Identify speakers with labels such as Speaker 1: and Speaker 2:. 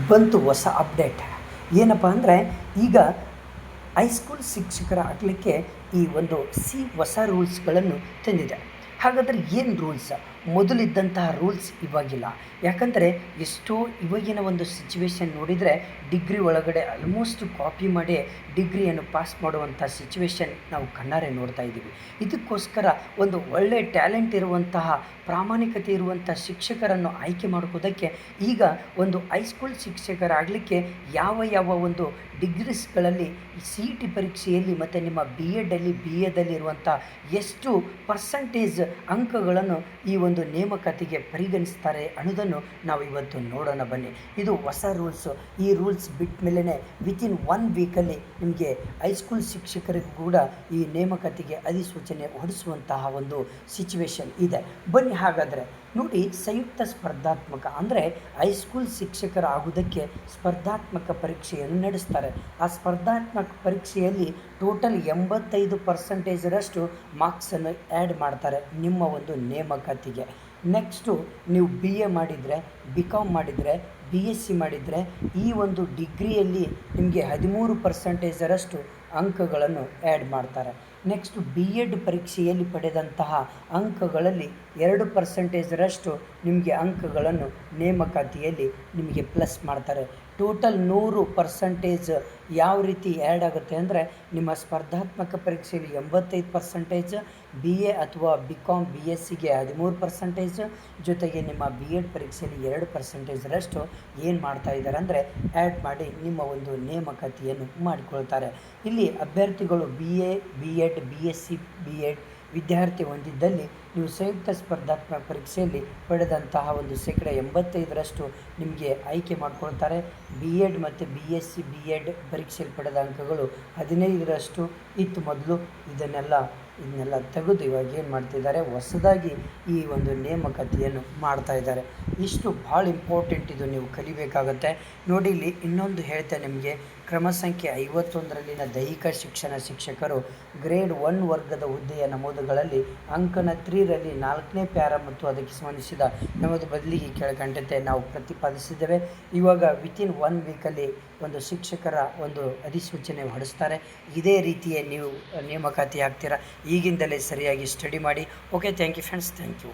Speaker 1: ಬಂತು ಹೊಸ ಅಪ್ಡೇಟ್. ಏನಪ್ಪ ಅಂದರೆ ಈಗ ಹೈಸ್ಕೂಲ್ ಶಿಕ್ಷಕರ ಆಗಲಿಕ್ಕೆ ಈ ಒಂದು ಹೊಸ ರೂಲ್ಸ್ಗಳನ್ನು ತಂದಿದೆ. ಹಾಗಾದರೆ ಏನು ರೂಲ್ಸ್? ಮೊದಲಿದ್ದಂತಹ ರೂಲ್ಸ್ ಇವಾಗಿಲ್ಲ. ಯಾಕಂದರೆ ಎಷ್ಟೋ ಇವಾಗಿನ ಒಂದು ಸಿಚುವೇಶನ್ ನೋಡಿದರೆ ಡಿಗ್ರಿ ಒಳಗಡೆ ಆಲ್ಮೋಸ್ಟ್ ಕಾಪಿ ಮಾಡಿ ಡಿಗ್ರಿಯನ್ನು ಪಾಸ್ ಮಾಡುವಂಥ ಸಿಚುವೇಶನ್ ನಾವು ಕಣ್ಣಾರೆ ನೋಡ್ತಾ ಇದ್ದೀವಿ. ಇದಕ್ಕೋಸ್ಕರ ಒಂದು ಒಳ್ಳೆಯ ಟ್ಯಾಲೆಂಟ್ ಇರುವಂತಹ, ಪ್ರಾಮಾಣಿಕತೆ ಇರುವಂಥ ಶಿಕ್ಷಕರನ್ನು ಆಯ್ಕೆ ಮಾಡ್ಕೋದಕ್ಕೆ ಈಗ ಒಂದು ಹೈಸ್ಕೂಲ್ ಶಿಕ್ಷಕರಾಗಲಿಕ್ಕೆ ಯಾವ ಒಂದು ಡಿಗ್ರೀಸ್ಗಳಲ್ಲಿ ಸಿ ಇ ಟಿ ಪರೀಕ್ಷೆಯಲ್ಲಿ ಮತ್ತು ನಿಮ್ಮ ಬಿ ಎಡಲ್ಲಿ ಬಿ ಎದಲ್ಲಿರುವಂಥ ಎಷ್ಟು ಪರ್ಸಂಟೇಜ್ ಅಂಕಗಳನ್ನು ಈ ಒಂದು ನೇಮಕಾತಿಗೆ ಪರಿಗಣಿಸ್ತಾರೆ ಅನ್ನೋದನ್ನು ನಾವು ಇವತ್ತು ನೋಡೋಣ ಬನ್ನಿ. ಇದು ಹೊಸ ರೂಲ್ಸು. ಈ ರೂಲ್ಸ್ ಬಿಟ್ಟ ಮೇಲೇ ವಿತಿನ್ 1 ವೀಕಲ್ಲಿ ನಿಮಗೆ ಹೈಸ್ಕೂಲ್ ಶಿಕ್ಷಕರಿಗೂ ಕೂಡ ಈ ನೇಮಕಾತಿಗೆ ಅಧಿಸೂಚನೆ ಹೊರಡಿಸುವಂತಹ ಒಂದು ಸಿಚುವೇಶನ್ ಇದೆ. ಬನ್ನಿ ಹಾಗಾದರೆ ನೋಡಿ, ಸಂಯುಕ್ತ ಸ್ಪರ್ಧಾತ್ಮಕ ಅಂದರೆ ಹೈಸ್ಕೂಲ್ ಶಿಕ್ಷಕರ ಆಗುವುದಕ್ಕೆ ಸ್ಪರ್ಧಾತ್ಮಕ ಪರೀಕ್ಷೆಯನ್ನು ನಡೆಸ್ತಾರೆ. ಆ ಸ್ಪರ್ಧಾತ್ಮಕ ಪರೀಕ್ಷೆಯಲ್ಲಿ ಟೋಟಲ್ 85% ಮಾರ್ಕ್ಸನ್ನು ಆ್ಯಡ್ ಮಾಡ್ತಾರೆ ನಿಮ್ಮ ಒಂದು ನೇಮಕಾತಿಗೆ. ನೆಕ್ಸ್ಟು ನೀವು ಬಿ ಎ ಮಾಡಿದರೆ, ಬಿ ಕಾಮ್ ಮಾಡಿದರೆ, ಬಿ ಎಸ್ ಸಿ ಮಾಡಿದರೆ ಈ ಒಂದು ಡಿಗ್ರಿಯಲ್ಲಿ ನಿಮಗೆ 13% ಅಂಕಗಳನ್ನು ಆ್ಯಡ್ ಮಾಡ್ತಾರೆ. ನೆಕ್ಸ್ಟು ಬಿ ಎಡ್ ಪರೀಕ್ಷೆಯಲ್ಲಿ ಪಡೆದಂತಹ ಅಂಕಗಳಲ್ಲಿ 2% ನಿಮಗೆ ಅಂಕಗಳನ್ನು ನೇಮಕಾತಿಯಲ್ಲಿ ನಿಮಗೆ ಪ್ಲಸ್ ಮಾಡ್ತಾರೆ. ಟೋಟಲ್ 100% ಯಾವ ರೀತಿ ಆ್ಯಡ್ ಆಗುತ್ತೆ ಅಂದರೆ ನಿಮ್ಮ ಸ್ಪರ್ಧಾತ್ಮಕ ಪರೀಕ್ಷೆಯಲ್ಲಿ 85%, ಬಿ ಎ ಅಥವಾ ಬಿ ಕಾಮ್ ಬಿ ಎಸ್ ಸಿಗೆ 13%, ಜೊತೆಗೆ ನಿಮ್ಮ ಬಿ ಎಡ್ ಪರೀಕ್ಷೆಯಲ್ಲಿ 2% ಏನು ಮಾಡ್ತಾ ಇದ್ದಾರೆ ಅಂದರೆ ಆ್ಯಡ್ ಮಾಡಿ ನಿಮ್ಮ ಒಂದು ನೇಮಕಾತಿಯನ್ನು ಮಾಡಿಕೊಳ್ತಾರೆ. ಇಲ್ಲಿ ಅಭ್ಯರ್ಥಿಗಳು B A, B Ed, B S C, B Ed ವಿದ್ಯಾರ್ಥಿ ಹೊಂದಿದ್ದಲ್ಲಿ ನೀವು ಸಂಯುಕ್ತ ಸ್ಪರ್ಧಾತ್ಮಕ ಪರೀಕ್ಷೆಯಲ್ಲಿ ಪಡೆದಂತಹ ಒಂದು 85% ನಿಮಗೆ ಆಯ್ಕೆ ಮಾಡಿಕೊಳ್ತಾರೆ. ಬಿ ಎಡ್ ಮತ್ತು B S C, B Ed ಪರೀಕ್ಷೆಯಲ್ಲಿ ಪಡೆದ ಅಂಕಗಳು 15% ಇತ್ತು ಮೊದಲು. ಇದನ್ನೆಲ್ಲ ತೆಗೆದು ಇವಾಗ ಏನು ಮಾಡ್ತಿದ್ದಾರೆ, ಹೊಸದಾಗಿ ಈ ಒಂದು ನೇಮಕಾತಿಯನ್ನು ಮಾಡ್ತಾ ಇದ್ದಾರೆ. ಇಷ್ಟು ಭಾಳ ಇಂಪಾರ್ಟೆಂಟ್, ಇದು ನೀವು ಕಲಿಬೇಕಾಗತ್ತೆ. ನೋಡಿ, ಇಲ್ಲಿ ಇನ್ನೊಂದು ಹೇಳ್ತೇನೆ ನಿಮಗೆ. ಕ್ರಮ ಸಂಖ್ಯೆ 51ರಲ್ಲಿನ ದೈಹಿಕ ಶಿಕ್ಷಣ ಶಿಕ್ಷಕರು ಗ್ರೇಡ್ 1 ವರ್ಗದ ಹುದ್ದೆಯ ನಮೂದುಗಳಲ್ಲಿ ಅಂಕನ 3ರಲ್ಲಿ 4ನೇ ಪ್ಯಾರ ಮತ್ತು ಅದಕ್ಕೆ ಸಂಬಂಧಿಸಿದ ನಮೂದು ಬದಲಿಗೆ ಕೆಳಕಂಡಂತೆ ನಾವು ಪ್ರತಿಪಾದಿಸಿದ್ದೇವೆ. ಇವಾಗ ವಿತಿನ್ 1 ವೀಕಲ್ಲಿ ಒಂದು ಶಿಕ್ಷಕರ ಒಂದು ಅಧಿಸೂಚನೆ ಹೊರಡಿಸ್ತಾರೆ. ಇದೇ ರೀತಿಯ ನೀವು ನೇಮಕಾತಿ ಆಗ್ತೀರಾ. ಈಗಿಂದಲೇ ಸರಿಯಾಗಿ ಸ್ಟಡಿ ಮಾಡಿ. Okay, thank you friends, thank you.